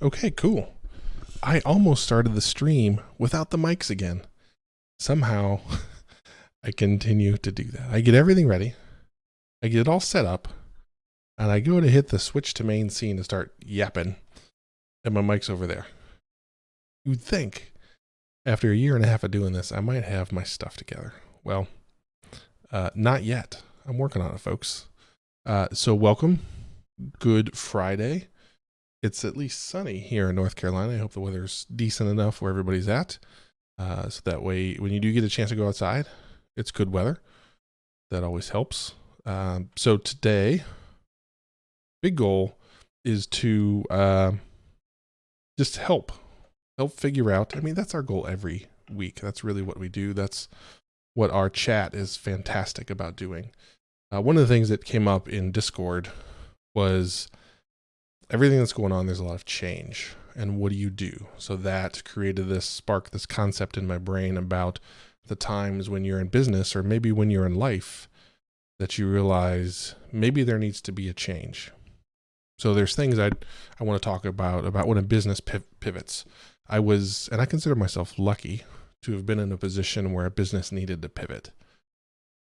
Okay, cool. I almost started the stream without the mics again. Somehow, I continue to do that. I get everything ready, I get it all set up, and I go to hit the switch to main scene to start yapping, and my mic's over there. You'd think, after a year and a half of doing this, I might have my stuff together. Well, not yet. I'm working on it, folks. So, welcome. Good Friday. It's at least sunny here in North Carolina. I hope the weather's decent enough where everybody's at. So that way, when you do get a chance to go outside, it's good weather. That always helps. So today, big goal is to just help figure out. I mean, that's our goal every week. That's really what we do. That's what our chat is fantastic about doing. One of the things that came up in Discord was everything that's going on. There's a lot of change. And what do you do? So that created this spark, this concept in my brain about the times when you're in business or maybe when you're in life that you realize maybe there needs to be a change. So there's things I want to talk about when a business pivots. And I consider myself lucky to have been in a position where a business needed to pivot.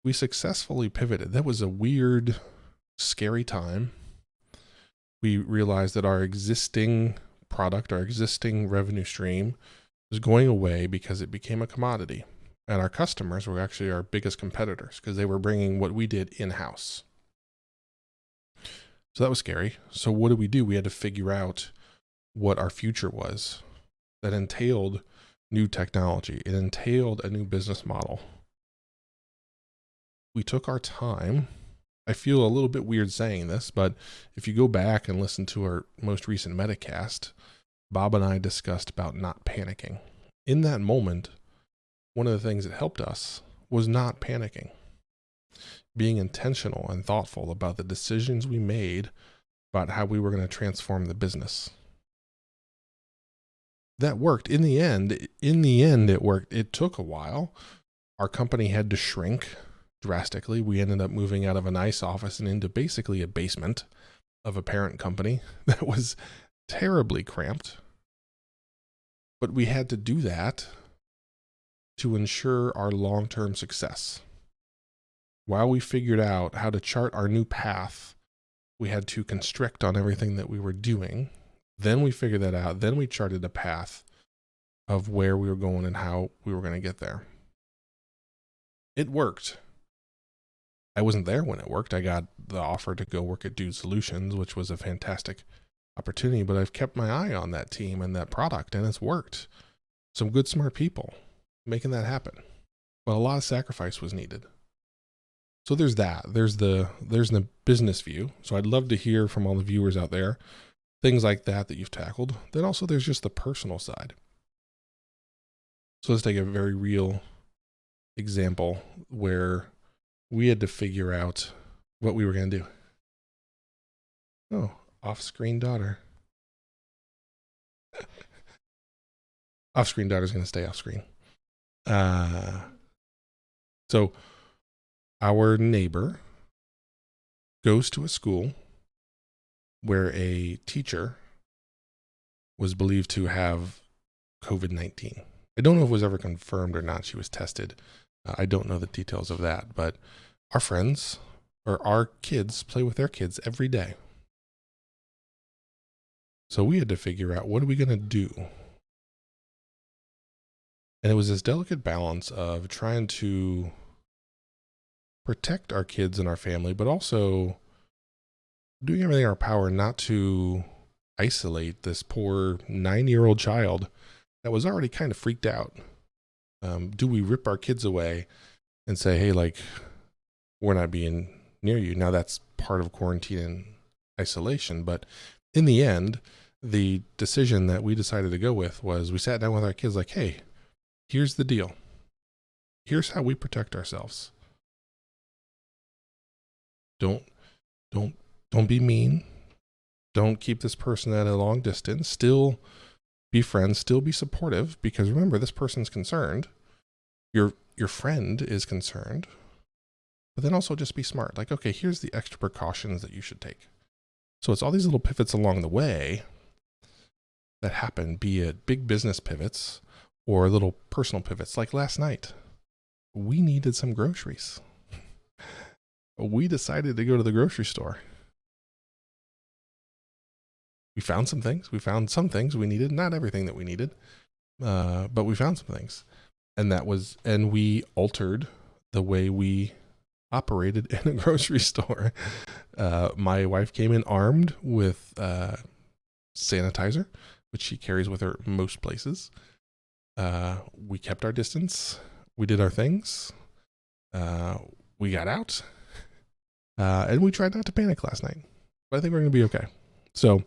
We successfully pivoted. That was a weird, scary time. We realized that our existing product, our existing revenue stream was going away because it became a commodity. And our customers were actually our biggest competitors because they were bringing what we did in-house. So that was scary. So what did? We had to figure out what our future was. That entailed new technology. It entailed a new business model. We took our time. I feel a little bit weird saying this, but if you go back and listen to our most recent Metacast, Bob and I discussed about not panicking. In that moment, one of the things that helped us was not panicking, being intentional and thoughtful about the decisions we made about how we were going to transform the business. That worked. In the end, it worked. It took a while. Our company had to shrink drastically. We ended up moving out of a nice office and into basically a basement of a parent company that was terribly cramped. But we had to do that to ensure our long-term success. While we figured out how to chart our new path, we had to constrict on everything that we were doing. Then we figured that out. Then we charted a path of where we were going and how we were going to get there. It worked. I wasn't there when it worked. I got the offer to go work at Dude Solutions, which was a fantastic opportunity, but I've kept my eye on that team and that product, and it's worked. Some good, smart people making that happen. But a lot of sacrifice was needed. So there's that. There's the business view. So I'd love to hear from all the viewers out there, things like that you've tackled. Then also there's just the personal side. So let's take a very real example where we had to figure out what we were going to do. Oh, off-screen daughter. Off-screen daughter's going to stay off-screen. So our neighbor goes to a school where a teacher was believed to have COVID-19. I don't know if it was ever confirmed or not. She was tested. I don't know the details of that, but our friends or our kids play with their kids every day. So we had to figure out, what are we going to do? And it was this delicate balance of trying to protect our kids and our family, but also doing everything in our power not to isolate this poor 9-year-old child that was already kind of freaked out. Do we rip our kids away and say, hey, like, we're not being near you? Now that's part of quarantine and isolation. But in the end, the decision that we decided to go with was we sat down with our kids like, hey, here's the deal. Here's how we protect ourselves. Don't be mean. Don't keep this person at a long distance. Still be friends, still be supportive, because remember, this person's concerned. Your friend is concerned. But then also just be smart. Like, okay, here's the extra precautions that you should take. So it's all these little pivots along the way that happen, be it big business pivots or little personal pivots. Like last night, we needed some groceries. We decided to go to the grocery store. We found some things. We found some things we needed, not everything that we needed, but we found some things. And we altered the way we operated in a grocery store. My wife came in armed with sanitizer, which she carries with her most places. We kept our distance. We did our things. We got out. And we tried not to panic last night. But I think we're going to be okay. So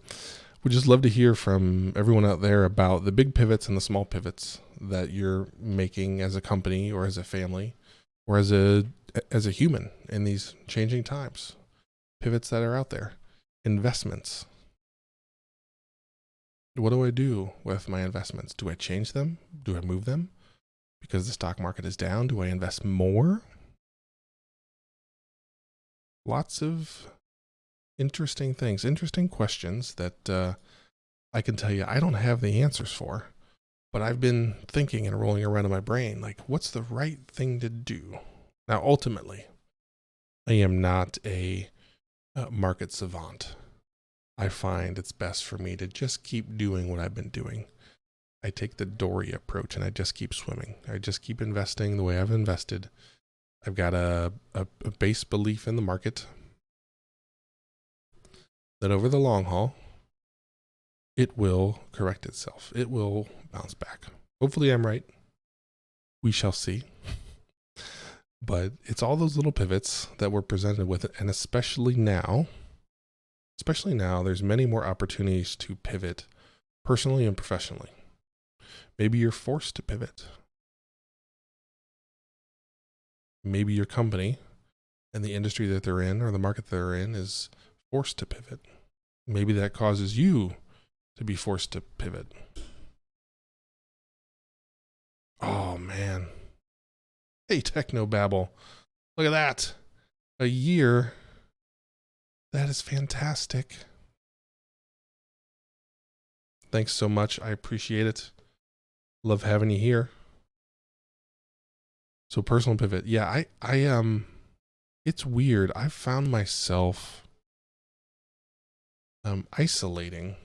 we'd just love to hear from everyone out there about the big pivots and the small pivots that you're making as a company or as a family or as a human in these changing times. Pivots that are out there. Investments. What do I do with my investments? Do I change them? Do I move them? Because the stock market is down, do I invest more? Lots of interesting things, interesting questions that I can tell you I don't have the answers for, but I've been thinking and rolling around in my brain, like, what's the right thing to do? Now, ultimately, I am not a market savant. I find it's best for me to just keep doing what I've been doing. I take the Dory approach and I just keep swimming. I just keep investing the way I've invested. I've got a base belief in the market that over the long haul, it will correct itself. It will bounce back. Hopefully I'm right. We shall see. But it's all those little pivots that we're presented with, and especially now, there's many more opportunities to pivot personally and professionally. Maybe you're forced to pivot. Maybe your company and the industry that they're in or the market they're in is forced to pivot. Maybe that causes you to be forced to pivot. Oh, man. Hey, Technobabble. Look at that. A year. That is fantastic. Thanks so much. I appreciate it. Love having you here. So personal pivot. Yeah, I it's weird. I've found myself isolating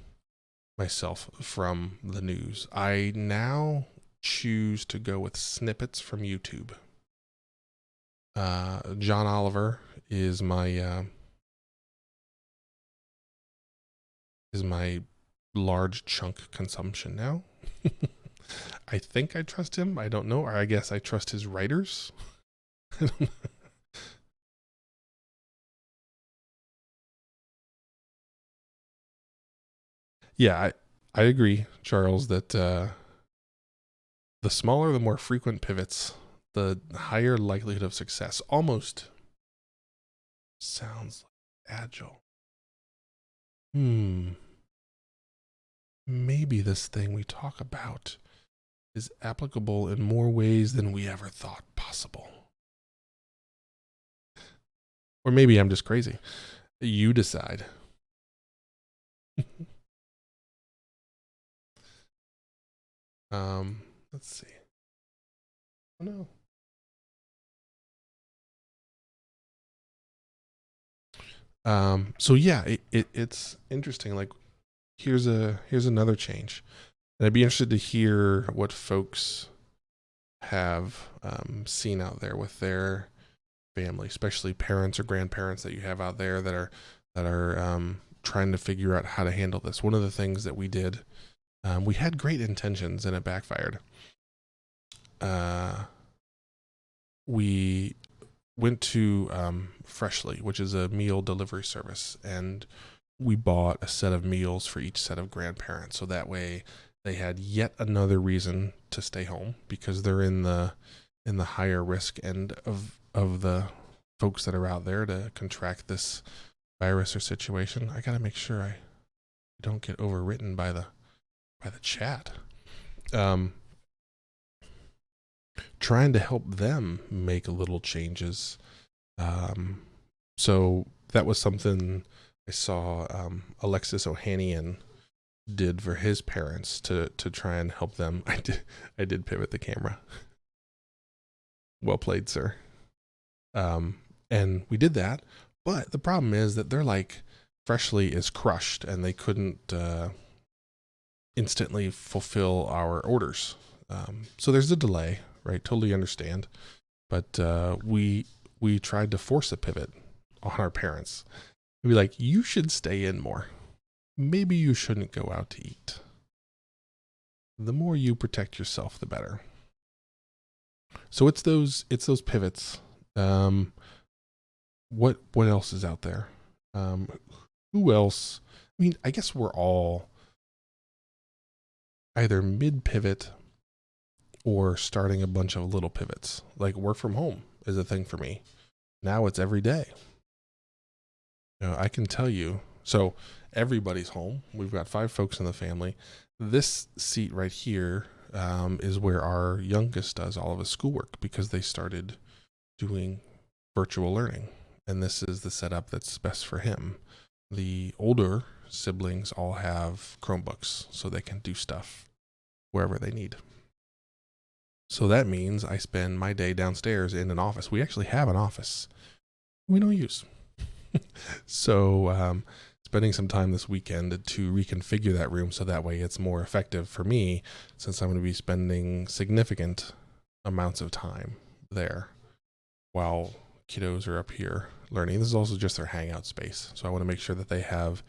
myself from the news. I now choose to go with snippets from YouTube. John Oliver is my large chunk consumption now. I think I trust him. I don't know. Or I guess I trust his writers. Yeah, I agree, Charles, that the smaller, the more frequent pivots, the higher likelihood of success. Almost sounds like agile. Maybe this thing we talk about is applicable in more ways than we ever thought possible. Or maybe I'm just crazy. You decide. Let's see. Oh no. So yeah, it's interesting. Like here's another change. And I'd be interested to hear what folks have seen out there with their family, especially parents or grandparents that you have out there that are trying to figure out how to handle this. One of the things that we did, we had great intentions and it backfired. We went to Freshly, which is a meal delivery service, and we bought a set of meals for each set of grandparents. So that way they had yet another reason to stay home because they're in the higher risk end of the folks that are out there to contract this virus or situation. I got to make sure I don't get overwritten by the chat. Trying to help them make little changes. So that was something I saw Alexis Ohanian did for his parents to try and help them. I did pivot the camera. Well played, sir. And we did that, but the problem is that they're like Freshly is crushed, and they couldn't instantly fulfill our orders. So there's a delay, right? Totally understand. But we tried to force a pivot on our parents. We'd be like, you should stay in more. Maybe you shouldn't go out to eat. The more you protect yourself, the better. So it's those pivots. What else is out there? Who else? I mean, I guess we're all either mid pivot or starting a bunch of little pivots. Like work from home is a thing for me. Now it's every day. I can tell you. So everybody's home. We've got 5 folks in the family. This seat right here is where our youngest does all of his schoolwork, because they started doing virtual learning. And this is the setup that's best for him. The older siblings all have Chromebooks, so they can do stuff wherever they need. So that means I spend my day downstairs in an office. We actually have an office we don't use. So spending some time this weekend to reconfigure that room so that way it's more effective for me, since I'm going to be spending significant amounts of time there while kiddos are up here learning. This is also just their hangout space. So I want to make sure that they have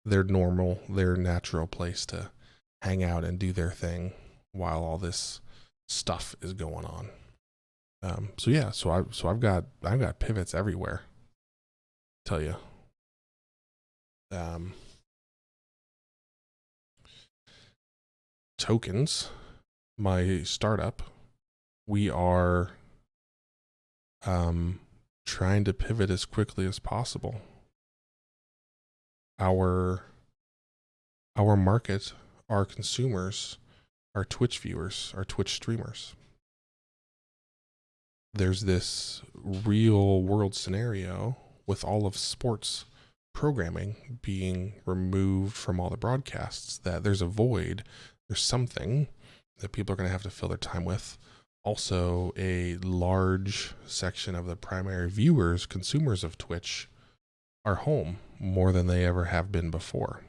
their natural place to hang out and do their thing while all this stuff is going on. So I've got pivots everywhere. Tell you. Tokens, my startup, we are trying to pivot as quickly as possible. Our market, our consumers, our Twitch viewers, our Twitch streamers. There's this real world scenario with all of sports programming being removed from all the broadcasts, that there's a void. There's something that people are going to have to fill their time with. Also, a large section of the primary viewers, consumers of Twitch, are home more than they ever have been before.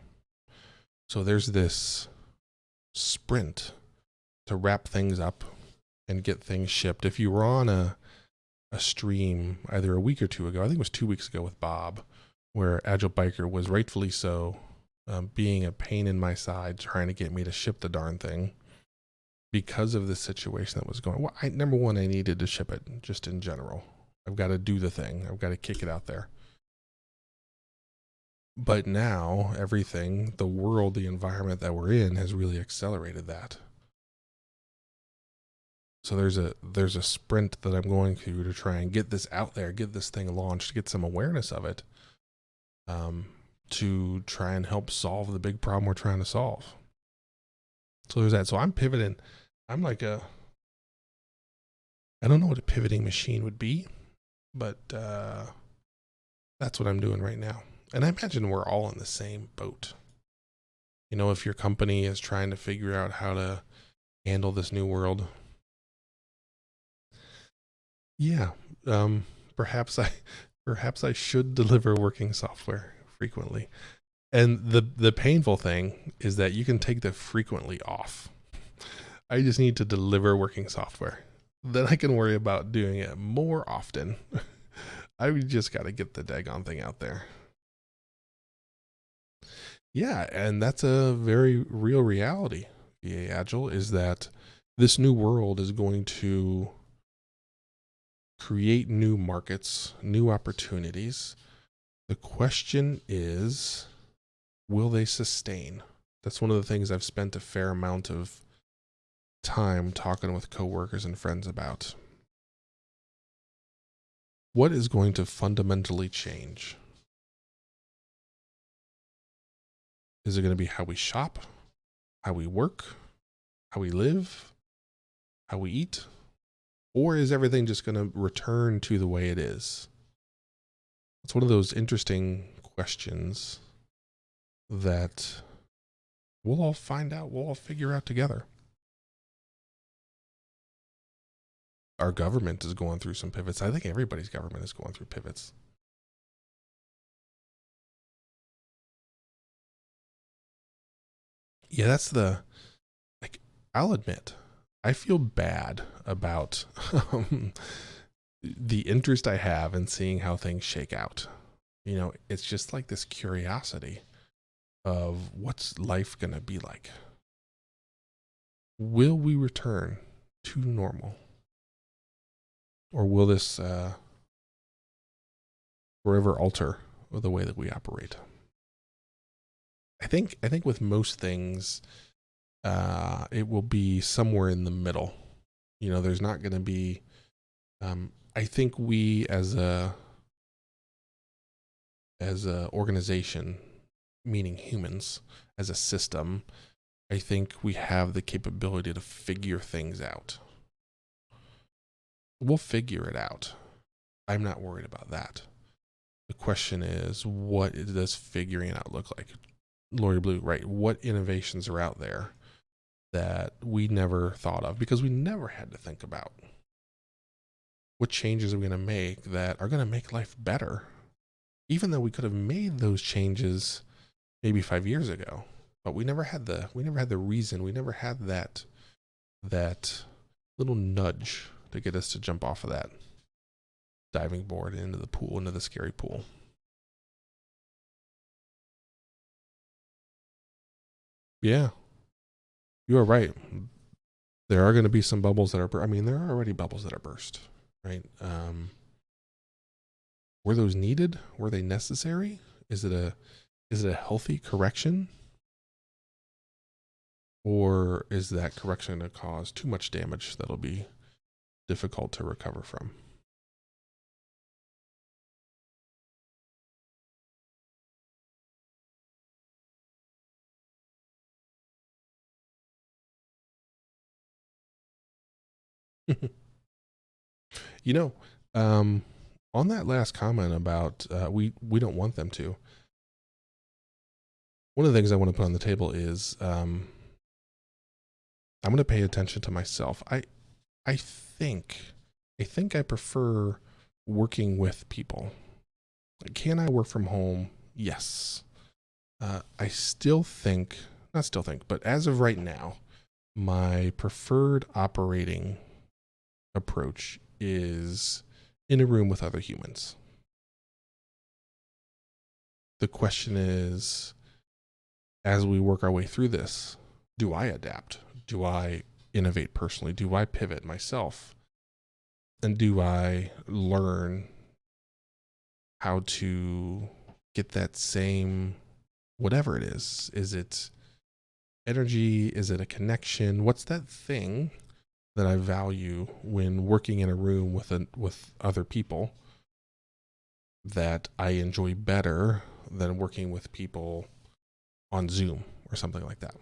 So there's this sprint to wrap things up and get things shipped. If you were on a stream either a week or 2 ago, I think it was 2 weeks ago with Bob, where Agile Biker was rightfully so being a pain in my side trying to get me to ship the darn thing because of the situation that was going. Well, number one, I needed to ship it just in general. I've got to do the thing. I've got to kick it out there. But now everything, the world, the environment that we're in has really accelerated that. So there's a sprint that I'm going through to try and get this out there, get this thing launched, get some awareness of it, to try and help solve the big problem we're trying to solve. So there's that. So I'm pivoting. I'm like I don't know what a pivoting machine would be, but that's what I'm doing right now. And I imagine we're all in the same boat. If your company is trying to figure out how to handle this new world, yeah, perhaps I should deliver working software frequently. And the painful thing is that you can take the frequently off. I just need to deliver working software. Then I can worry about doing it more often. I just got to get the daggone thing out there. Yeah, and that's a very real reality. VA Agile is that this new world is going to create new markets, new opportunities. The question is, will they sustain? That's one of the things I've spent a fair amount of time talking with coworkers and friends about. What is going to fundamentally change? Is it going to be how we shop, how we work, how we live, how we eat? Or is everything just going to return to the way it is? It's one of those interesting questions that We'll all find out. We'll all figure out together. Our government is going through some pivots. I think everybody's government is going through pivots. Yeah, that's I'll admit, I feel bad about the interest I have in seeing how things shake out. It's just like this curiosity of what's life going to be like. Will we return to normal? Or will this forever alter the way that we operate? I think with most things, it will be somewhere in the middle. There's not going to be. I think we as a organization, meaning humans, as a system, I think we have the capability to figure things out. We'll figure it out. I'm not worried about that. The question is, what does figuring it out look like? Lori Blue, right? What innovations are out there that we never thought of because we never had to think about? What changes are we going to make that are going to make life better? Even though we could have made those changes maybe 5 years ago, but we never had the reason. We never had that little nudge to get us to jump off of that diving board into the pool, into the scary pool. Yeah, you are right. There are going to be some bubbles that are. I mean, there are already bubbles that are burst, right? Were those needed? Were they necessary? Is it a healthy correction? Or is that correction going to cause too much damage that'll be difficult to recover from? You know, on that last comment about we don't want them to. One of the things I want to put on the table is I'm going to pay attention to myself. I think I prefer working with people. Can I work from home? Yes. I still think, not still think, but as of right now, my preferred operating approach is in a room with other humans. The question is, as we work our way through this, do I adapt? Do I innovate personally? Do I pivot myself? And do I learn how to get that same, whatever it is? Is it energy? Is it a connection? What's that thing that I value when working in a room with other people that I enjoy better than working with people on Zoom or something like that?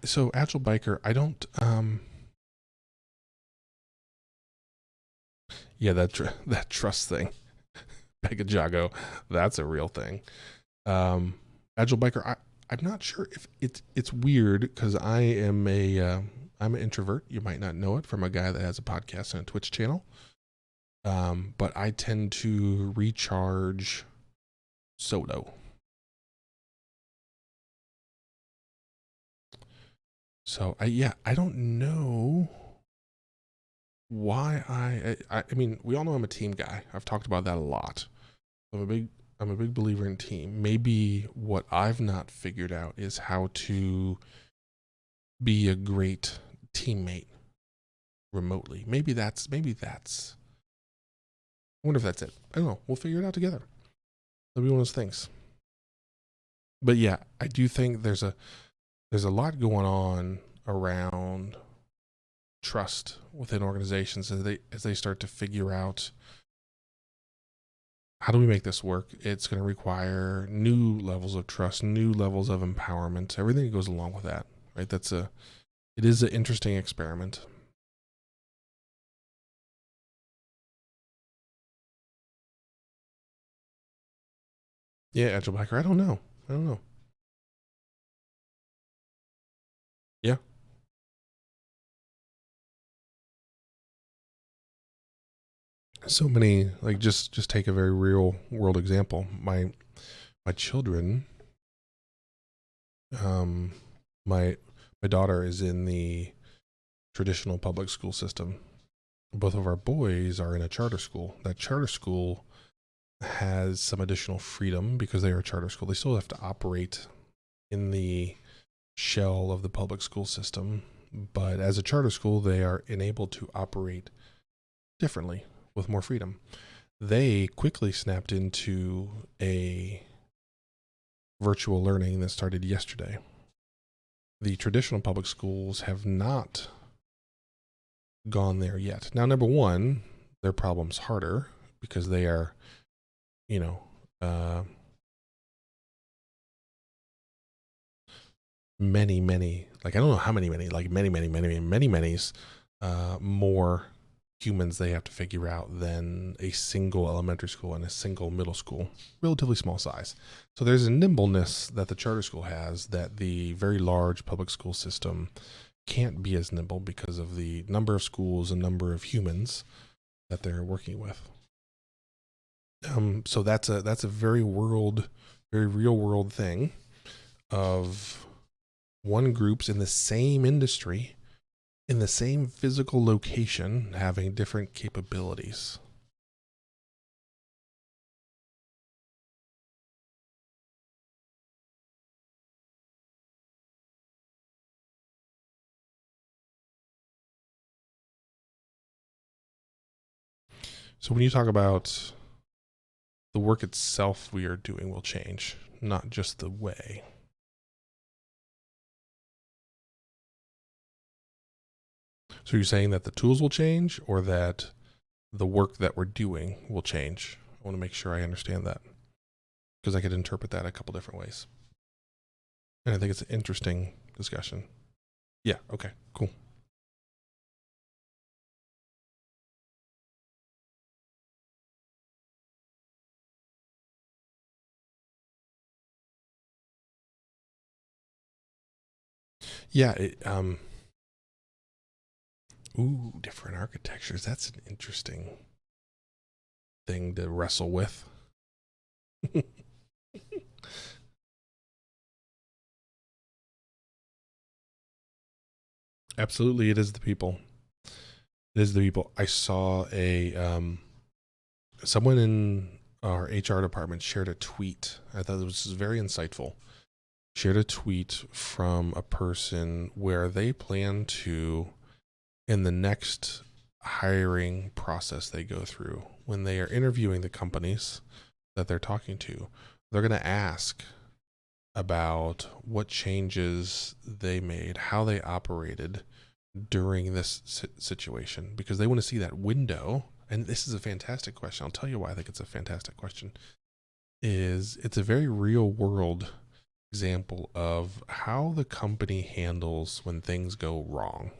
So Agile Biker, I don't. Yeah, that trust thing, Pegajago, that's a real thing. Um, Agile Biker, I'm not sure if it's weird because I'm an introvert. You might not know it from a guy that has a podcast and a Twitch channel. But I tend to recharge solo. So I don't know why I mean, we all know I'm a team guy. I've talked about that a lot. I'm a big believer in team. Maybe what I've not figured out is how to be a great teammate remotely. Maybe that's I wonder if that's it. I don't know. We'll figure it out together. That'll be one of those things. But yeah, I do think there's a lot going on around trust within organizations as they start to figure out how do we make this work? It's going to require new levels of trust, new levels of empowerment, everything that goes along with that, right? It is an interesting experiment. Yeah, Agile Backer. I don't know. I don't know. Yeah. So many, like, just take a very real world example. My children, um, my my daughter is in the traditional public school system. Both of our boys are in a charter school. That charter school has some additional freedom because they are a charter school. They still have to operate in the shell of the public school system, but as a charter school, they are enabled to operate differently with more freedom. They quickly snapped into a virtual learning that started yesterday. The traditional public schools have not gone there yet. Now, number one, their problem's harder because they are, you know, many, like, I don't know how many, like many, more humans they have to figure out than a single elementary school and a single middle school, relatively small size. So there's a nimbleness that the charter school has that the very large public school system can't be as nimble because of the number of schools and number of humans that they're working with. So that's a very real world thing of one group's in the same industry, in the same physical location, having different capabilities. So when you talk about the work itself we are doing will change, not just the way. So you're saying that the tools will change or that the work that we're doing will change? I want to make sure I understand that because I could interpret that a couple different ways. And I think it's an interesting discussion. Yeah, okay, cool. Yeah, different architectures. That's an interesting thing to wrestle with. Absolutely, it is the people. It is the people. I saw someone in our HR department shared a tweet. I thought it was very insightful. Shared a tweet from a person where they plan to, in the next hiring process they go through, when they are interviewing the companies that they're talking to, they're going to ask about what changes they made, how they operated during this situation, because they want to see that window. And this is a fantastic question. I'll tell you why I think it's a fantastic question. It's a very real world example of how the company handles when things go wrong.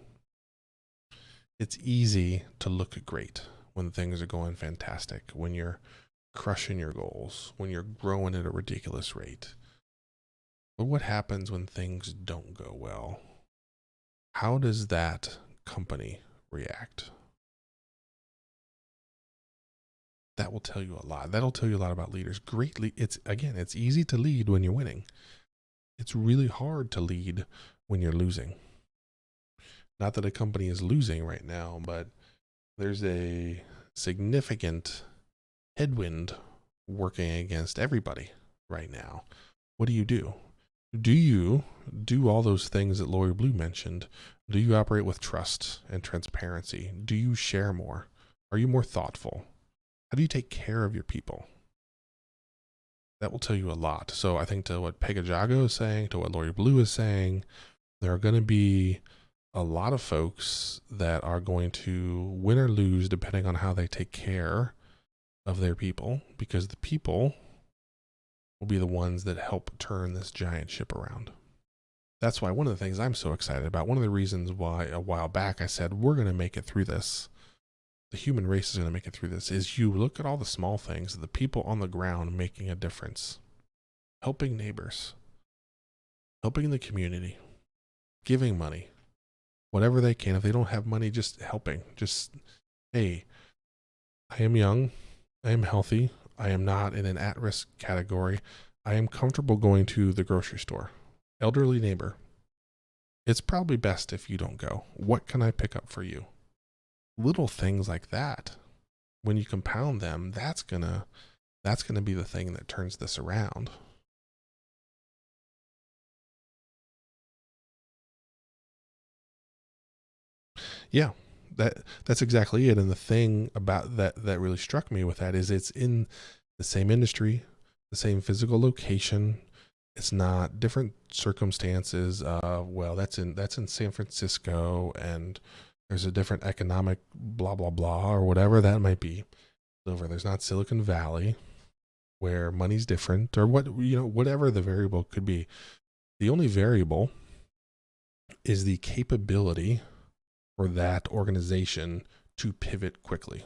It's easy to look great when things are going fantastic, when you're crushing your goals, when you're growing at a ridiculous rate. But what happens when things don't go well? How does that company react? That will tell you a lot. That'll tell you a lot about leaders. It's easy to lead when you're winning. It's really hard to lead when you're losing. Not that a company is losing right now, but there's a significant headwind working against everybody right now. What do you do? Do you do all those things that Lori Blue mentioned? Do you operate with trust and transparency? Do you share more? Are you more thoughtful? How do you take care of your people? That will tell you a lot. So I think to what Pega Jago is saying, to what Lori Blue is saying, there are going to be a lot of folks that are going to win or lose depending on how they take care of their people, because the people will be the ones that help turn this giant ship around. That's why one of the things I'm so excited about, one of the reasons why a while back I said we're going to make it through this, the human race is going to make it through this, is you look at all the small things, the people on the ground making a difference, helping neighbors, helping the community, giving money, whatever they can. If they don't have money, just helping. Just, hey, I am young, I am healthy, I am not in an at-risk category, I am comfortable going to the grocery store. Elderly neighbor, it's probably best if you don't go. What can I pick up for you? Little things like that, when you compound them, that's gonna be the thing that turns this around. Yeah, that's exactly it. And the thing about that really struck me with that is it's in the same industry, the same physical location. It's not different circumstances. Well, that's in San Francisco, and there's a different economic blah blah blah or whatever that might be. Over there's not Silicon Valley where money's different, or whatever the variable could be. The only variable is the capability for that organization to pivot quickly.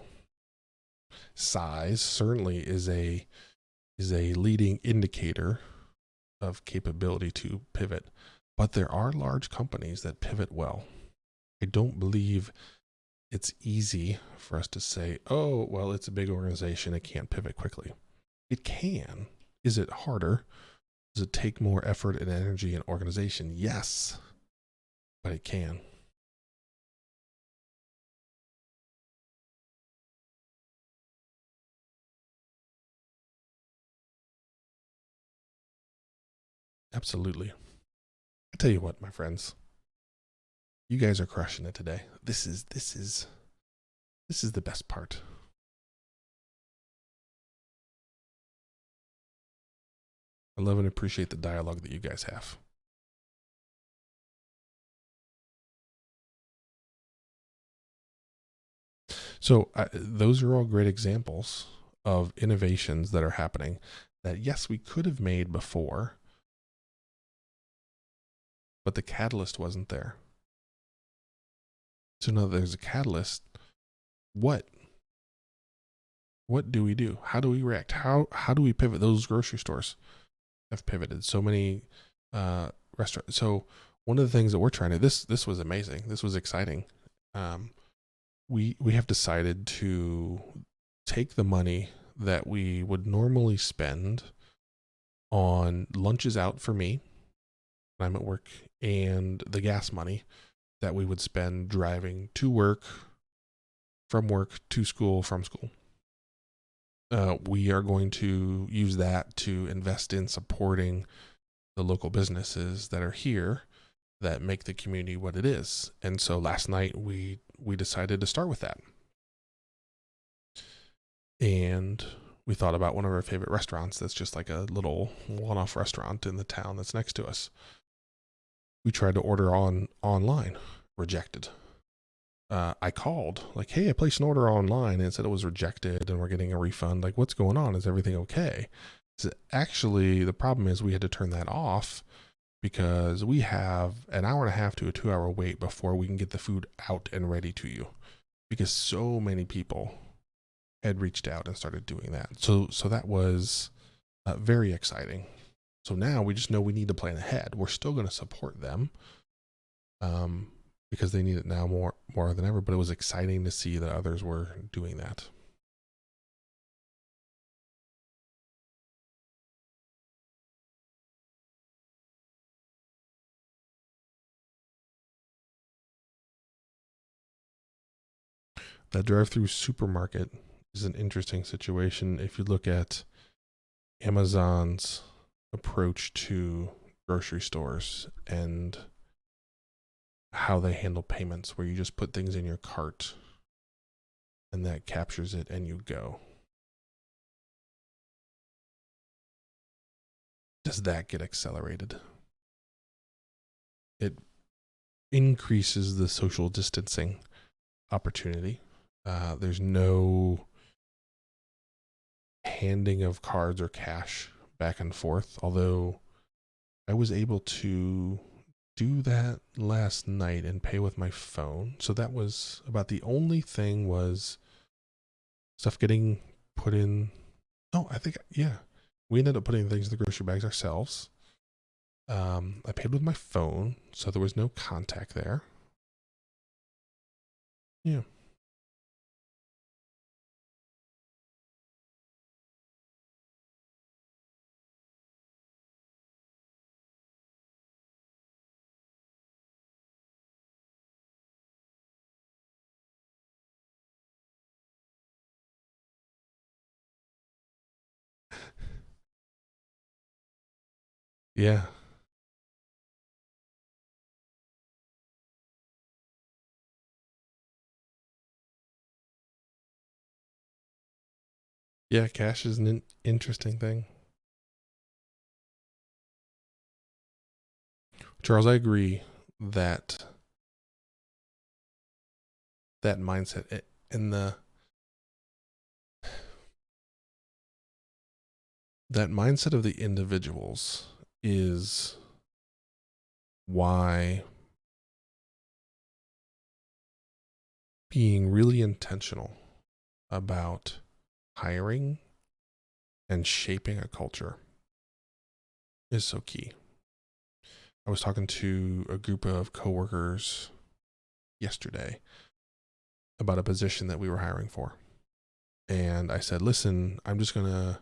Size certainly is a leading indicator of capability to pivot, but there are large companies that pivot well. I don't believe it's easy for us to say, oh, well, it's a big organization, it can't pivot quickly. It can. Is it harder? Does it take more effort and energy and organization? Yes, but it can. Absolutely. I tell you what, my friends, you guys are crushing it today. This is the best part. I love and appreciate the dialogue that you guys have. So those are all great examples of innovations that are happening that, yes, we could have made before, but the catalyst wasn't there. So now there's a catalyst. What do we do? How do we react? How do we pivot? Those grocery stores have pivoted. So many restaurants. So one of the things that we're trying to, this was amazing. This was exciting. We have decided to take the money that we would normally spend on lunches out for me when I'm at work, and the gas money that we would spend driving to work, from work to school, from school. We are going to use that to invest in supporting the local businesses that are here that make the community what it is. And so last night we decided to start with that. And we thought about one of our favorite restaurants that's just like a little one-off restaurant in the town that's next to us. We tried to order online, rejected. I called like, hey, I placed an order online, and it said it was rejected and we're getting a refund. Like, what's going on? Is everything okay? So actually, the problem is we had to turn that off because we have an hour and a half to a 2-hour wait before we can get the food out and ready to you, because so many people had reached out and started doing that. So that was very exciting. So now we just know we need to plan ahead. We're still going to support them because they need it now more than ever, but it was exciting to see that others were doing that. That drive-through supermarket is an interesting situation. If you look at Amazon's approach to grocery stores and how they handle payments, where you just put things in your cart and that captures it and you go. Does that get accelerated? It increases the social distancing opportunity. There's no handing of cards or cash back and forth, although I was able to do that last night and pay with my phone. So that was about the only thing, was stuff getting put in. Oh, I think, yeah, we ended up putting things in the grocery bags ourselves. I paid with my phone, so there was no contact there. Yeah. Yeah. Yeah, cash is an interesting thing. Charles, I agree that that mindset and that mindset of the individuals is why being really intentional about hiring and shaping a culture is so key. I was talking to a group of coworkers yesterday about a position that we were hiring for. And I said, listen, I'm just going to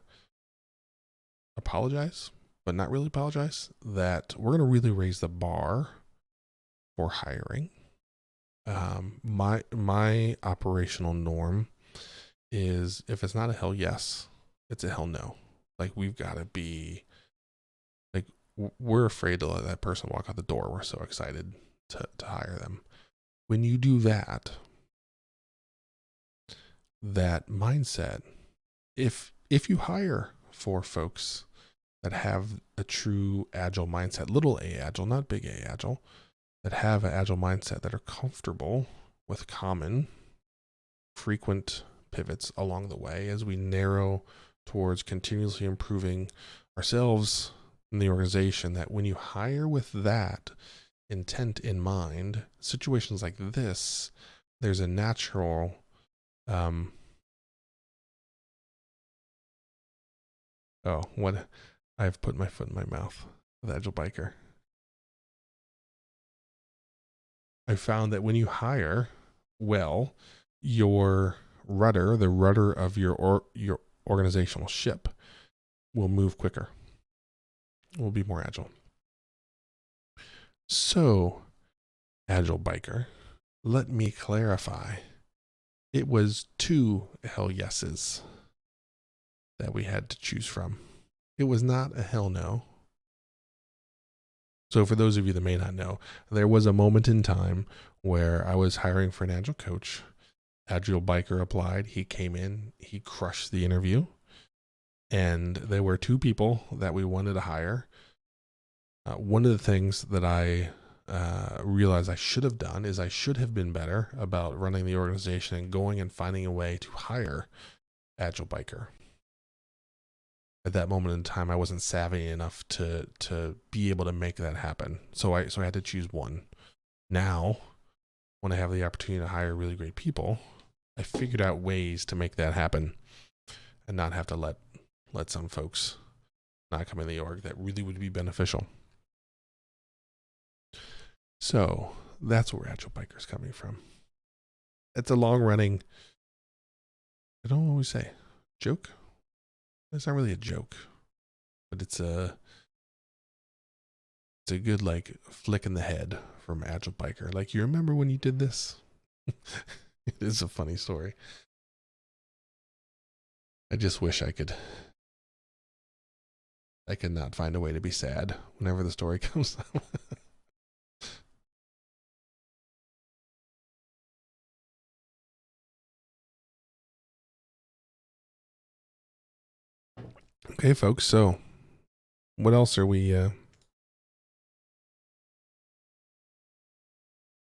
apologize, but not really apologize, that we're going to really raise the bar for hiring. My operational norm is, if it's not a hell yes, it's a hell no. Like, we've got to be like, we're afraid to let that person walk out the door. We're so excited to hire them. When you do that mindset, if you hire for folks that have a true agile mindset, little a agile, not big A agile, that have an agile mindset, that are comfortable with common, frequent pivots along the way as we narrow towards continuously improving ourselves in the organization, that when you hire with that intent in mind, situations like this, there's a natural what, I've put my foot in my mouth with Agile Biker. I found that when you hire well, your rudder, the rudder of your organizational ship, will move quicker. Will be more agile. So, Agile Biker, let me clarify. It was 2 hell yeses that we had to choose from. It was not a hell no. So for those of you that may not know, there was a moment in time where I was hiring for an Agile coach. Agile Biker applied. He came in. He crushed the interview. And there were 2 people that we wanted to hire. One of the things that I realized I should have done is I should have been better about running the organization and going and finding a way to hire Agile Biker. At that moment in time, I wasn't savvy enough to be able to make that happen. So I had to choose one. Now, when I have the opportunity to hire really great people, I figured out ways to make that happen and not have to let some folks not come in the org that really would be beneficial. So that's where Agile Biker's coming from. It's a long running, I don't always say joke. It's not really a joke, but it's a good like flick in the head from Agile Biker. Like, you remember when you did this? It is a funny story. I just wish I could not find a way to be sad whenever the story comes up. Okay, folks. So what else are we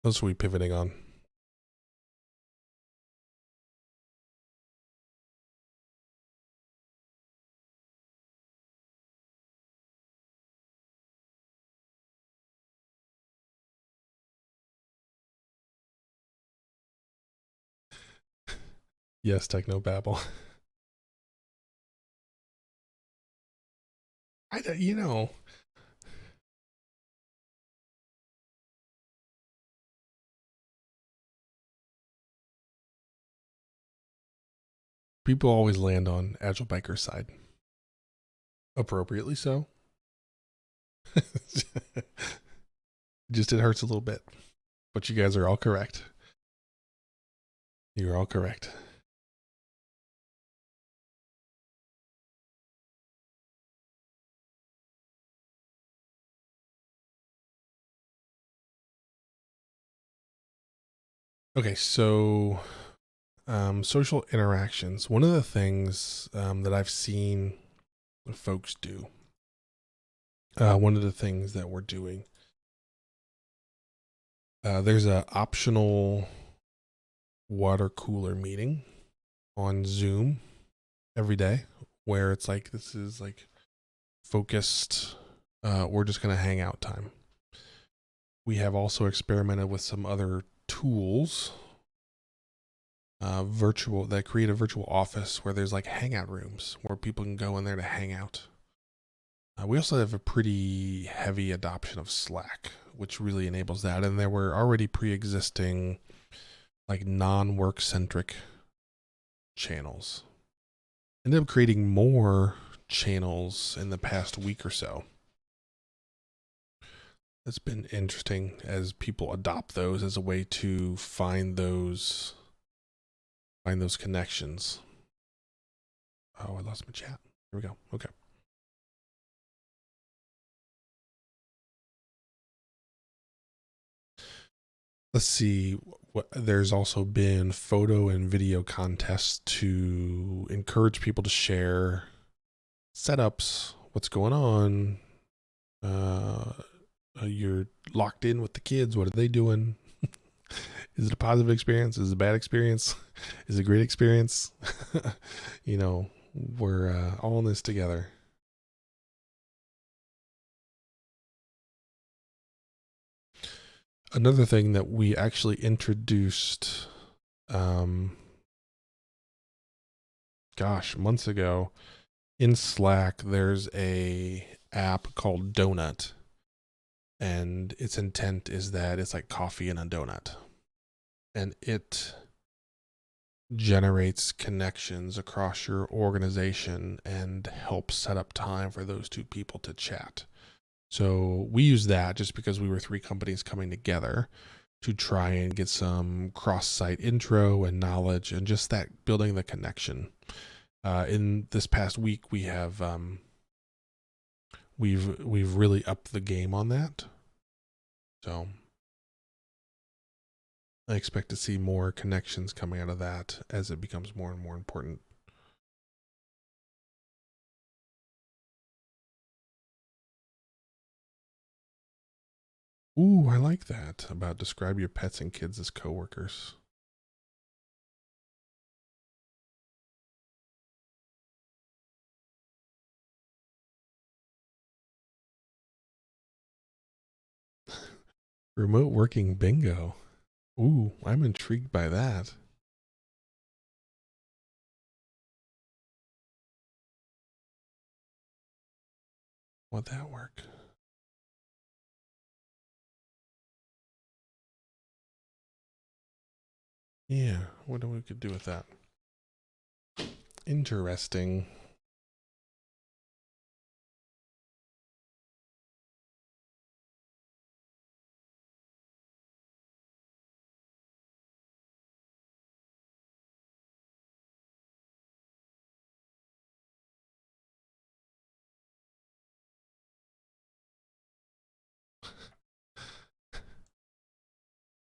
pivoting on? Yes, Technobabble. You know, people always land on Agile Biker's side. Appropriately so. Just it hurts a little bit. But you guys are all correct. You're all correct. Okay, so social interactions. One of the things that I've seen folks do, one of the things that we're doing, there's a optional water cooler meeting on Zoom every day where it's like, this is like focused, we're just going to hang out time. We have also experimented with some other tools, virtual, that create a virtual office where there's like hangout rooms where people can go in there to hang out. We also have a pretty heavy adoption of Slack, which really enables that. And there were already pre-existing like non-work centric channels. Ended up creating more channels in the past week or so. It's been interesting as people adopt those as a way to find those connections. Oh, I lost my chat. Here we go. Okay. Let's see. There's also been photo and video contests to encourage people to share setups, what's going on. You're locked in with the kids. What are they doing? Is it a positive experience? Is it a bad experience? Is it a great experience? You know, we're all in this together. Another thing that we actually introduced, months ago in Slack, there's a app called Donut, and its intent is that it's like coffee and a donut, and it generates connections across your organization and helps set up time for those two people to chat. So we use that just because we were three companies coming together to try and get some cross-site intro and knowledge and just that building the connection. In this past week, we have we've really upped the game on that. So I expect to see more connections coming out of that as it becomes more and more important. Ooh, I like that about describe your pets and kids as coworkers. Remote working bingo. Ooh, I'm intrigued by that. Would that work? Yeah, what do we could do with that? Interesting.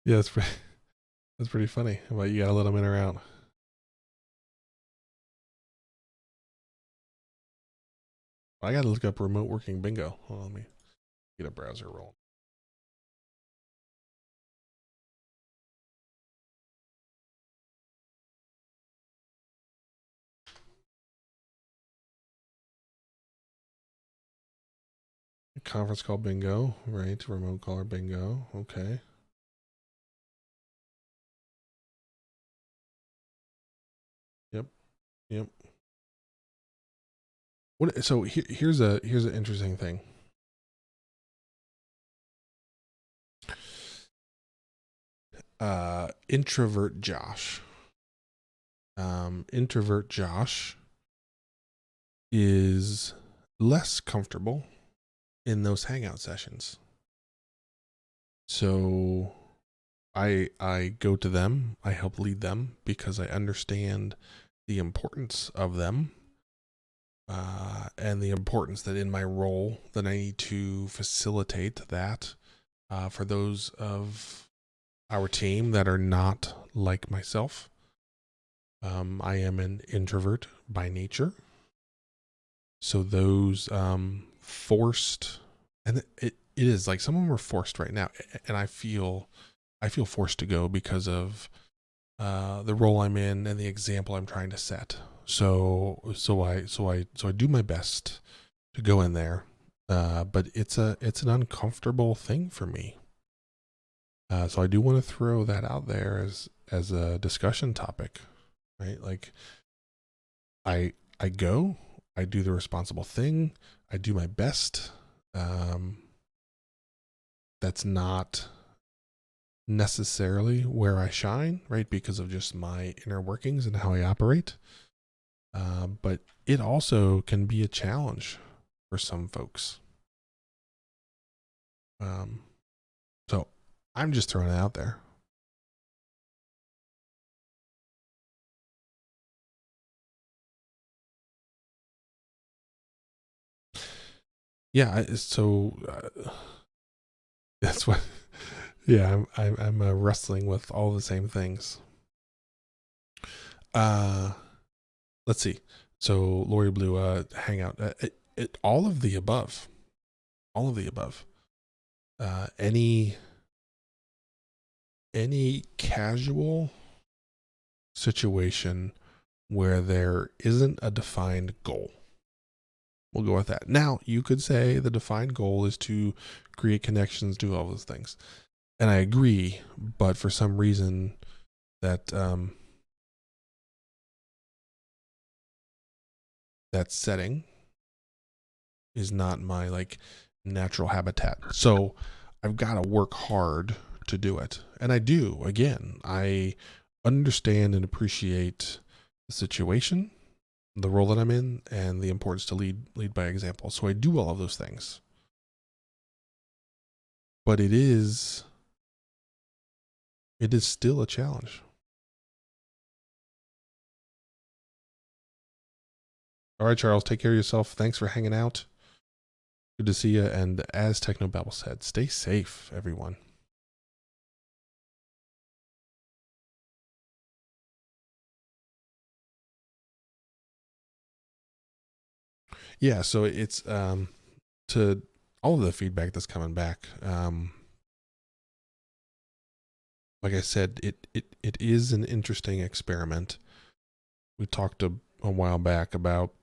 Yeah, that's pretty funny. But you gotta let them in or out. I gotta look up remote working bingo. Hold on, let me get a browser rolling. Conference call bingo, right? Remote caller bingo. Okay. Yep. So here's an interesting thing. Introvert Josh. Introvert Josh is less comfortable in those hangout sessions. So I go to them, I help lead them because I understand the importance of them, and the importance that in my role that I need to facilitate that for those of our team that are not like myself. I am an introvert by nature. So those forced, and it is like some of them are forced right now, and I feel forced to go because of the role I'm in and the example I'm trying to set. So I do my best to go in there, but it's an uncomfortable thing for me. So I do want to throw that out there as a discussion topic, right? Like I go, I do the responsible thing, I do my best. That's not necessarily where I shine, right? Because of just my inner workings and how I operate. But it also can be a challenge for some folks. So I'm just throwing it out there. Yeah. So that's what. Yeah, I'm wrestling with all the same things. Let's see. So Lori Blue, Hangout, all of the above, all of the above. Any casual situation where there isn't a defined goal. We'll go with that. Now, you could say the defined goal is to create connections, do all those things. And I agree, but for some reason that that setting is not my like natural habitat. So I've got to work hard to do it. And I do. Again, I understand and appreciate the situation, the role that I'm in, and the importance to lead by example. So I do all of those things. But it is still a challenge. All right, Charles, take care of yourself. Thanks for hanging out. Good to see you. And as Technobabble said, stay safe, everyone. Yeah, so it's to all of the feedback that's coming back. Like I said, it is an interesting experiment. We talked a while back about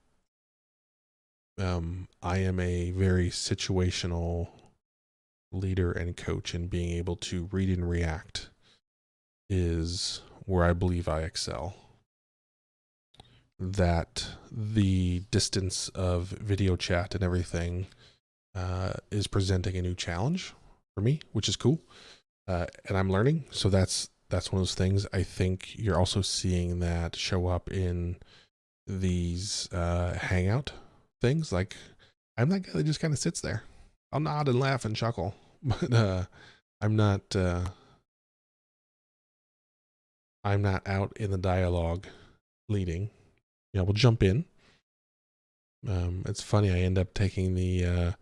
I am a very situational leader and coach, and being able to read and react is where I believe I excel. That the distance of video chat and everything is presenting a new challenge for me, which is cool. And I'm learning. So that's one of those things. I think you're also seeing that show up in these hangout things. Like I'm that guy that just kind of sits there. I'll nod and laugh and chuckle, but I'm not out in the dialogue leading. You know, we'll jump in. It's funny. I end up taking the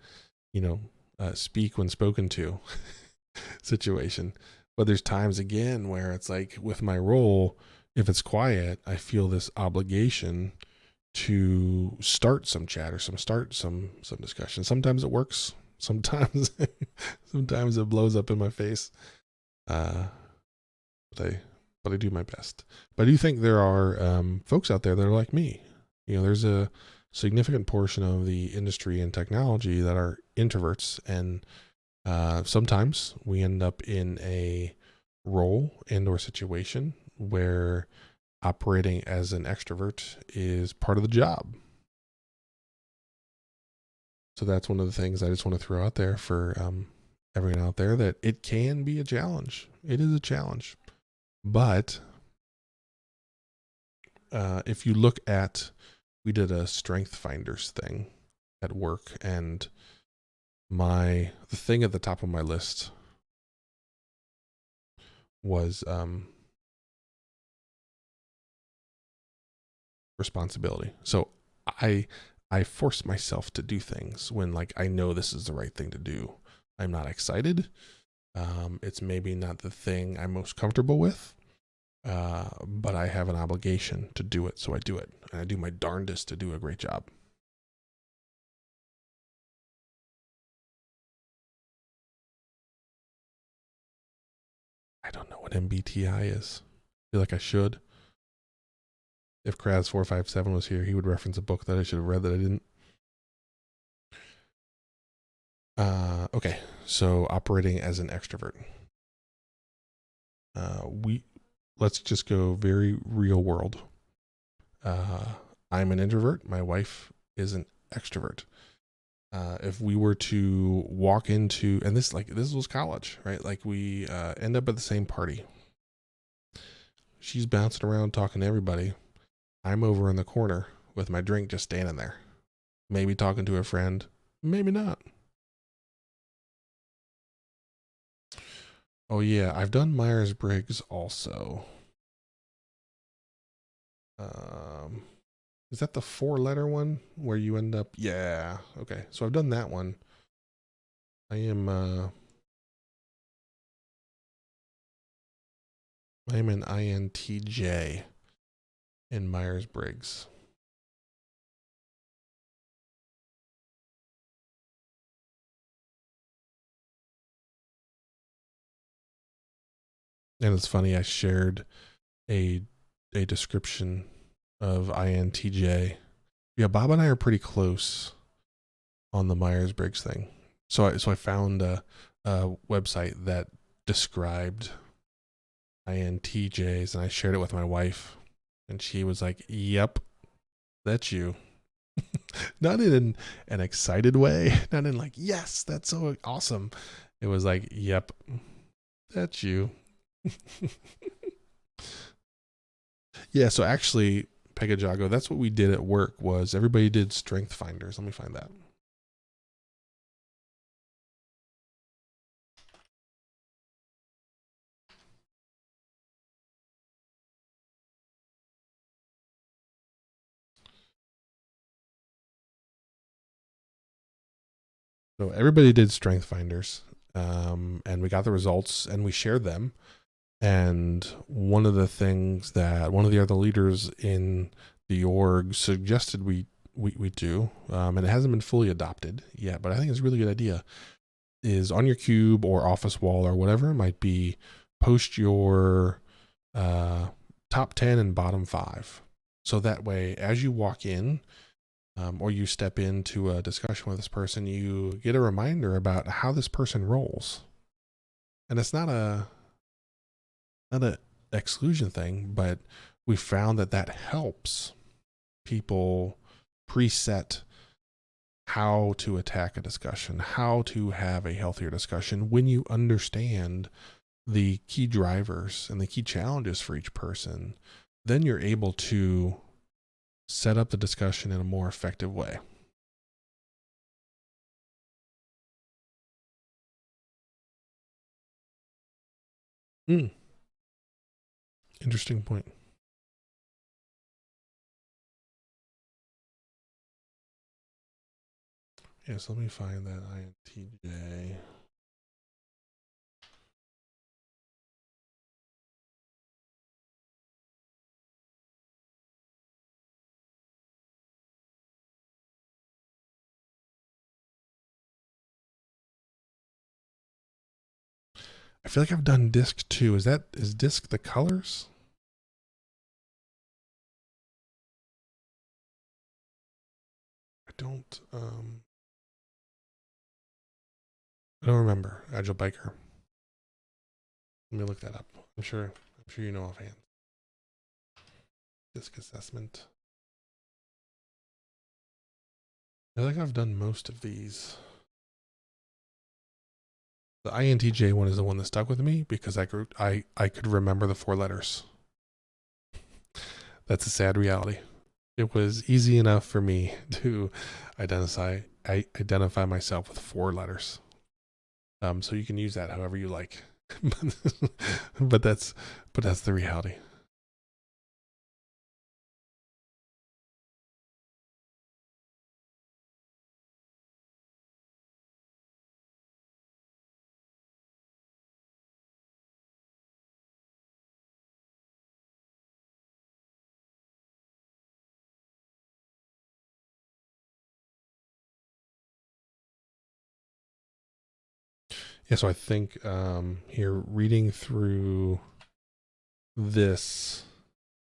speak when spoken to situation. But there's times again where it's like with my role, if it's quiet, I feel this obligation to start some chat or start some discussion. Sometimes it works. Sometimes it blows up in my face. But I do my best. But I do think there are folks out there that are like me. You know, there's a significant portion of the industry and technology that are introverts, and sometimes we end up in a role and or situation where operating as an extrovert is part of the job. So that's one of the things I just want to throw out there for everyone out there, that it can be a challenge. It is a challenge. But if you look at, we did a Strength Finders thing at work, and the thing at the top of my list was responsibility. So I force myself to do things when, like, I know this is the right thing to do. I'm not excited. It's maybe not the thing I'm most comfortable with, but I have an obligation to do it, so I do it, and I do my darndest to do a great job. I don't know what MBTI is. I feel like I should. If Kraz457 was here, he would reference a book that I should have read that I didn't. Okay, so operating as an extrovert. Let's just go very real world. I'm an introvert. My wife is an extrovert. If we were to walk into, and this was college, right? Like, we end up at the same party. She's bouncing around talking to everybody. I'm over in the corner with my drink, just standing there, maybe talking to a friend, maybe not. Oh yeah, I've done Myers-Briggs also. Is that the 4-letter one where you end up? Yeah. Okay. So I've done that one. I am an INTJ in Myers-Briggs. And it's funny, I shared a description of INTJ. Yeah, Bob and I are pretty close on the Myers-Briggs thing. So I found a website that described INTJs, and I shared it with my wife, and she was like, "Yep, that's you." Not in an excited way, not in like, "Yes, that's so awesome." It was like, "Yep, that's you." Yeah, so actually, Pegajago, that's what we did at work. Was everybody did Strength Finders. Let me find that. So everybody did Strength Finders, and we got the results and we shared them. And one of the things that one of the other leaders in the org suggested we do, and it hasn't been fully adopted yet, but I think it's a really good idea, is on your cube or office wall or whatever it might be, post your top 10 and bottom 5. So that way, as you walk in, or you step into a discussion with this person, you get a reminder about how this person rolls. And it's not a exclusion thing, but we found that helps people preset how to attack a discussion, how to have a healthier discussion when you understand the key drivers and the key challenges for each person. Then you're able to set up the discussion in a more effective way. Interesting point. Yeah, so let me find that INTJ. I feel like I've done disc too. Is disc the colors? I don't remember. Agile Biker. Let me look that up. I'm sure you know offhand. Disc assessment. I think I've done most of these. The INTJ one is the one that stuck with me because I could remember the 4 letters. That's a sad reality. It was easy enough for me to identify myself with 4 letters. So you can use that however you like, but that's the reality. Yeah, so I think here reading through this,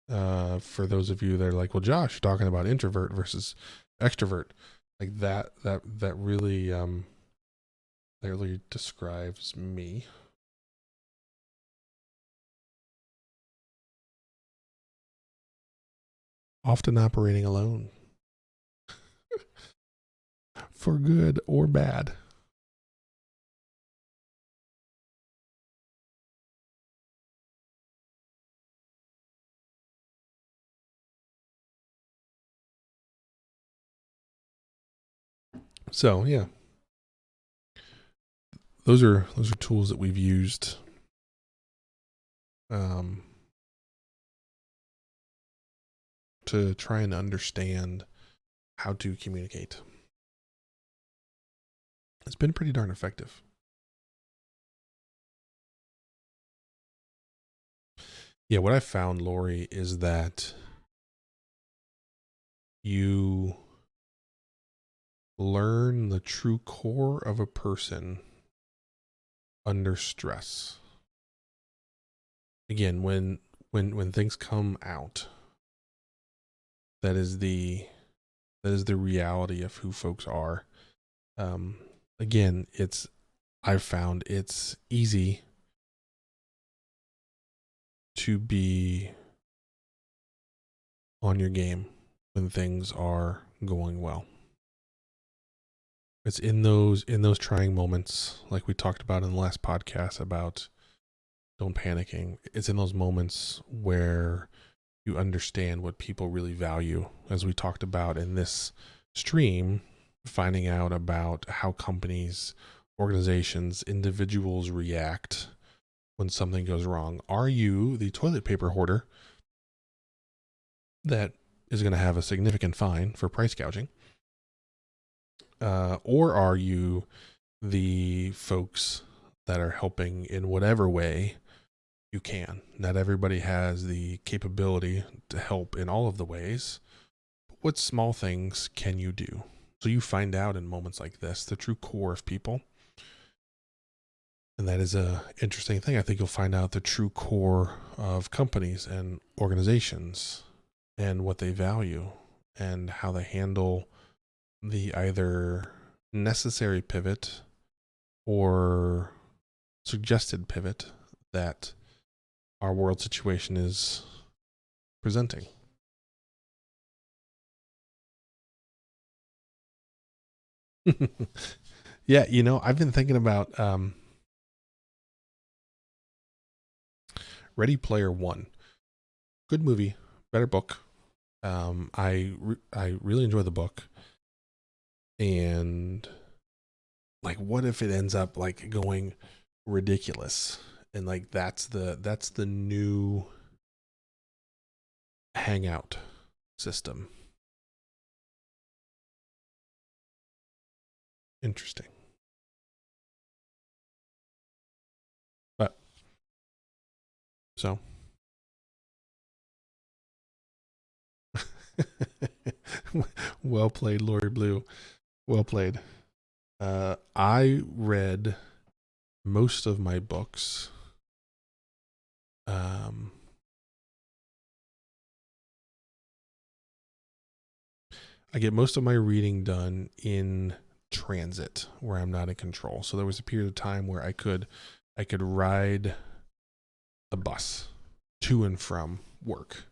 for those of you that are like, well, Josh, you're talking about introvert versus extrovert, like that really describes me. Often operating alone, for good or bad. So yeah, those are tools that we've used to try and understand how to communicate. It's been pretty darn effective. Yeah, what I found, Lori, is that you learn the true core of a person under stress. Again, when things come out, that is the reality of who folks are. Again, I've found it's easy to be on your game when things are going well. It's in those trying moments, like we talked about in the last podcast about don't panicking. It's in those moments where you understand what people really value, as we talked about in this stream, finding out about how companies, organizations, individuals react when something goes wrong. Are you the toilet paper hoarder that is going to have a significant fine for price gouging? Or are you the folks that are helping in whatever way you can? Not everybody has the capability to help in all of the ways. But what small things can you do? So you find out in moments like this the true core of people. And that is a interesting thing. I think you'll find out the true core of companies and organizations and what they value and how they handle the either necessary pivot or suggested pivot that our world situation is presenting. Yeah, I've been thinking about Ready Player One. Good movie, better book. I really enjoy the book. And like, what if it ends up like going ridiculous? And like that's the new hangout system. Interesting. But so well played, Lori Blue. Well played. I read most of my books. I get most of my reading done in transit where I'm not in control. So there was a period of time where I could ride the bus to and from work.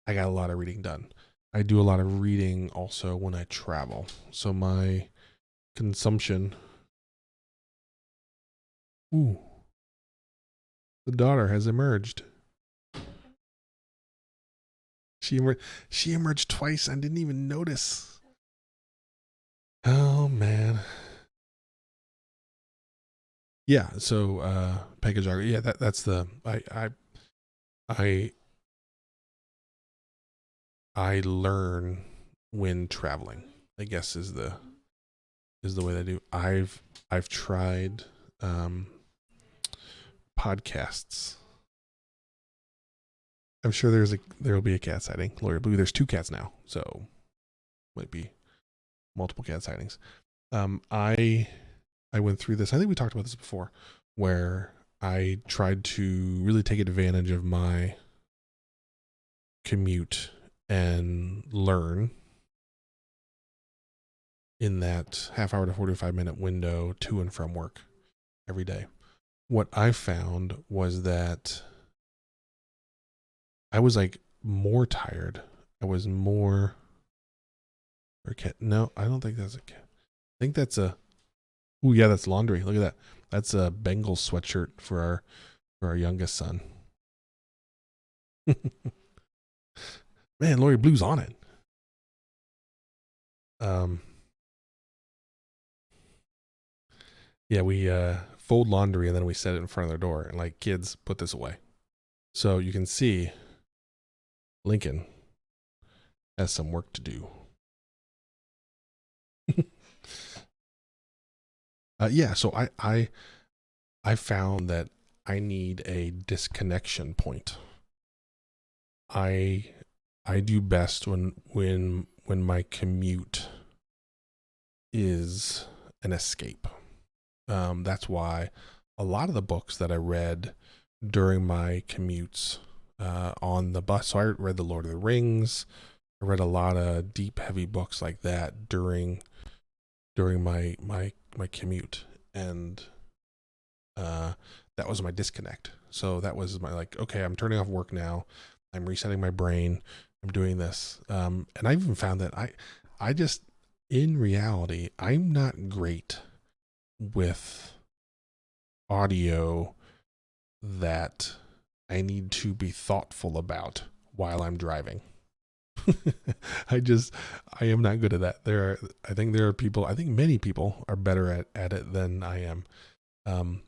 I got a lot of reading done. I do a lot of reading also when I travel. So my consumption. Ooh, the daughter has emerged. She emerged twice. I didn't even notice. Oh man. Yeah. So Pegajog. Yeah. That's the I I learn when traveling. I guess is the way that I do. I've tried um, podcasts. I'm sure there'll be a cat sighting. Lawyer Blue. There's two cats now, so might be multiple cat sightings. I went through this. I think we talked about this before, where I tried to really take advantage of my commute and learn in that half hour to 45-minute window to and from work every day. What I found was that I was like more tired. I was more. Or cat? No, I don't think that's a cat. I think that's a. Oh yeah, that's laundry. Look at that. That's a Bengals sweatshirt for our youngest son. Man, Lori Blue's on it. Um, yeah, we fold laundry and then we set it in front of their door and like, kids, put this away. So you can see Lincoln has some work to do. Yeah, so I found that I need a disconnection point. I I do best when my commute is an escape. That's why a lot of the books that I read during my commutes on the bus. So I read The Lord of the Rings. I read a lot of deep, heavy books like that during my commute, and that was my disconnect. So that was my like, okay, I'm turning off work now. I'm resetting my brain. I'm doing this, and I even found that I just in reality, I'm not great with audio that I need to be thoughtful about while I'm driving. I I am not good at that. I think there are people, I think many people are better at it than I am.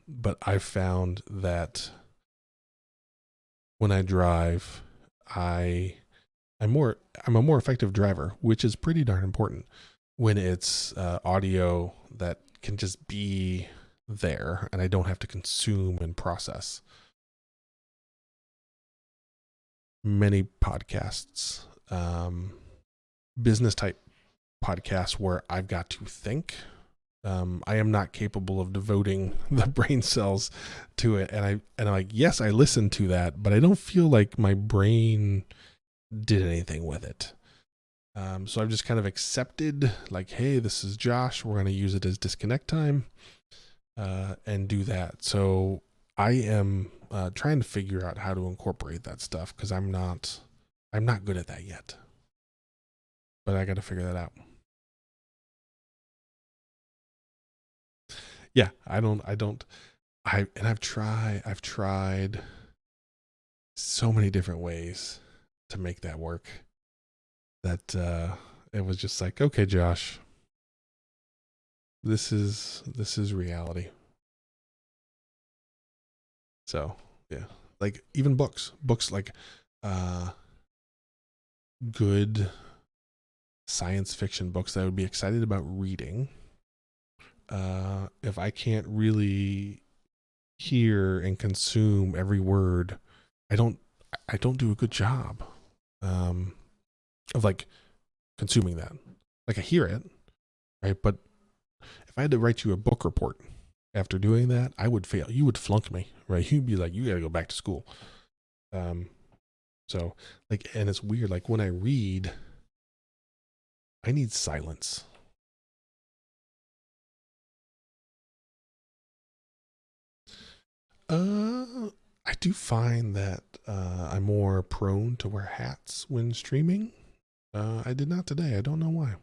But I've found that when I drive, I, I'm a more effective driver, which is pretty darn important when it's audio that can just be there and I don't have to consume and process. Many podcasts, business type podcasts where I've got to think. I am not capable of devoting the brain cells to it, and I'm like, yes, I listened to that, but I don't feel like my brain did anything with it. So I've just kind of accepted, like, hey, this is Josh. We're going to use it as disconnect time, and do that. So I am trying to figure out how to incorporate that stuff because I'm not good at that yet. But I got to figure that out. Yeah, I don't, and I've tried so many different ways to make that work that it was just like, okay, Josh, this is reality. So yeah, like even books like uh good science fiction books that I would be excited about reading. If I can't really hear and consume every word, I don't I don't do a good job um, of like consuming that. Like I hear it, right? But if I had to write you a book report after doing that, I would fail. You would flunk me, right? You'd be like, you got to go back to school. Um, so like, and it's weird. Like when I read, I need silence. Uh, I do find that I'm more prone to wear hats when streaming. I did not today. I don't know why.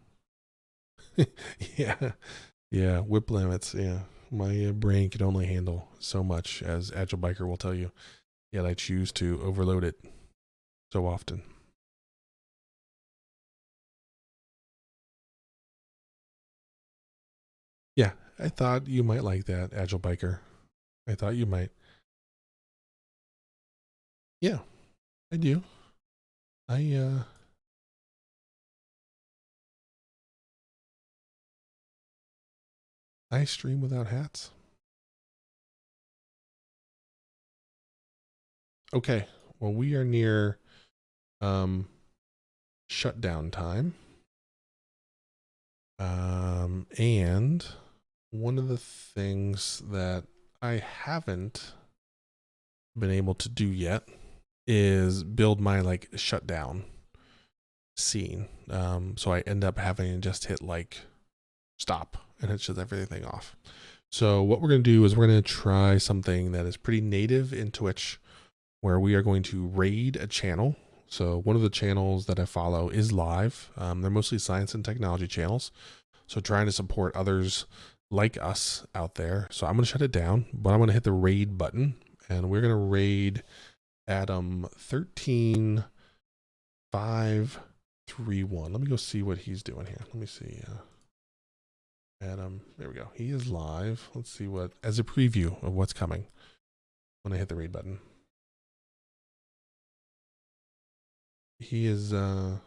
Yeah, yeah. Whip limits. Yeah, my brain can only handle so much, as Agile Biker will tell you. Yet I choose to overload it so often. Yeah, I thought you might like that, Agile Biker. I thought you might. Yeah, I do. I I stream without hats. Okay. Well, we are near um shutdown time. And one of the things that I haven't been able to do yet is build my like shutdown scene. So I end up having to just hit like stop and it shuts everything off. So what we're going to do is we're going to try something that is pretty native in Twitch, where we are going to raid a channel. So one of the channels that I follow is live. They're mostly science and technology channels. So trying to support others like us out there. So I'm going to shut it down, but I'm going to hit the raid button and we're going to raid Adam 13531. Let me go see what he's doing here. Let me see. Adam, there we go. He is live. Let's see what, as a preview of what's coming when I hit the raid button. He is, oh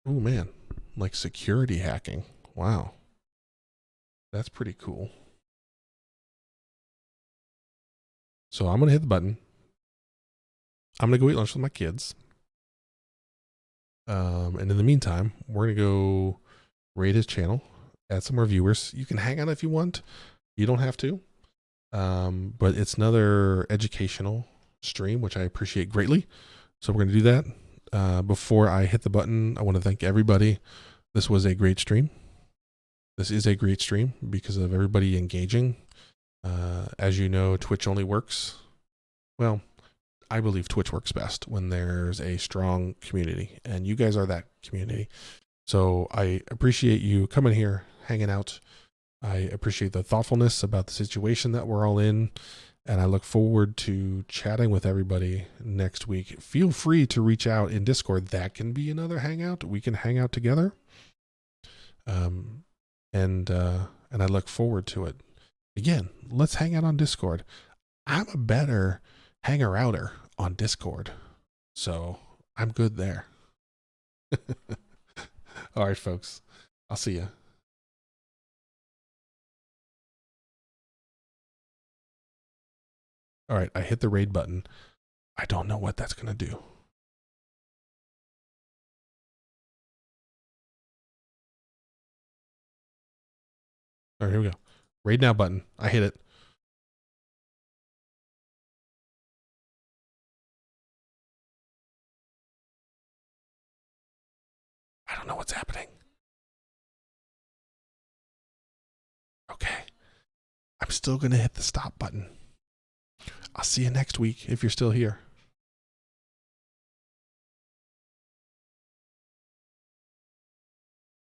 man, like security hacking. Wow. That's pretty cool. So I'm going to hit the button. I'm going to go eat lunch with my kids. And in the meantime, we're going to go raid his channel, add some more viewers. You can hang out if you want. You don't have to. But it's another educational stream, which I appreciate greatly. So we're going to do that. Before I hit the button, I want to thank everybody. This was a great stream. This is a great stream because of everybody engaging. As you know, Twitch only works. Well, I believe Twitch works best when there's a strong community, and you guys are that community. So I appreciate you coming here, hanging out. I appreciate the thoughtfulness about the situation that we're all in, and I look forward to chatting with everybody next week. Feel free to reach out in Discord. That can be another hangout. We can hang out together. And I look forward to it. Again, let's hang out on Discord. I'm a better hanger outer on Discord, so I'm good there. All right, folks. I'll see you. All right, I hit the raid button. I don't know what that's going to do. All right, here we go. Raid now button. I hit it. I don't know what's happening. Okay. I'm still going to hit the stop button. I'll see you next week if you're still here.